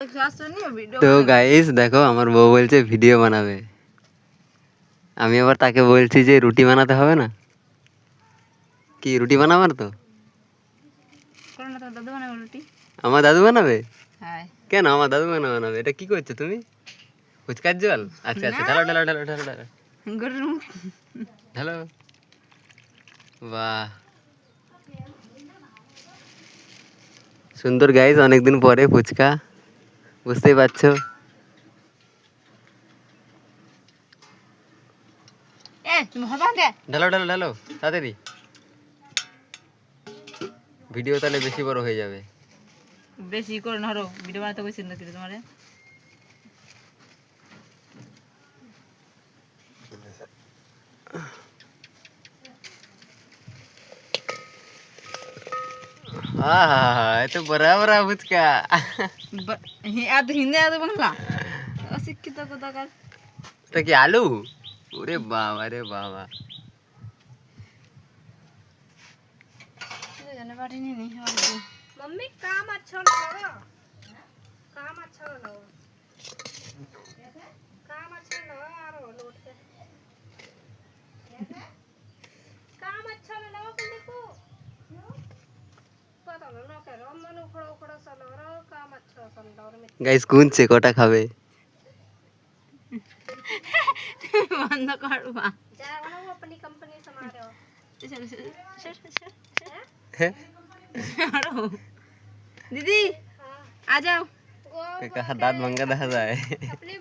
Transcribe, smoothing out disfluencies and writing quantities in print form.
তো গাইস দেখো আমার বউ বলছে ভিডিও বানাবে, আমি আবার তাকে বলছি যে রুটি বানাতে হবে না। কি রুটি বানাবার তো? আমার দাদু বানাবে? কেন আমার দাদু বানাবে? এটা কি করছো তুমি? ফুচকার জল? আচ্ছা আচ্ছা, ঢালো ঢালো ঢালো ঢালো ঢালো ঢালো। বাহ সুন্দর গাইস, অনেকদিন পরে ফুচকা, বুঝতেই পারছো। ঢালো ঢালো ঢালো তাড়াতাড়ি, ভিডিও তাহলে বেশি বড় হয়ে যাবে। বেশি করে না ভিডিও বানাতে কইছেন না কি তোমারে? ये तो बराबर है फुचका। हिंदी आदि बांग्ला अशिक्षित कोথাকার। এটা কি আলু? ওরে বাবা রে বাবা, জানে পাঠিনি নি मम्मी काम अच्छा लगा, काम अच्छा लगा, काम अच्छा लगा यार लोट के काम अच्छा लगा कुंदे को पता ना कर मन उखड़ा उखड़ा सा लग रहा काम अच्छा सा लग रहा। গাইস গুনছে কটা খাবে। বন্ধ করবা जाएगा ना वो अपनी कंपनी से मारे हो। दीदी आ जाओ। कहा दांत मंगा দেখা যায়। अपने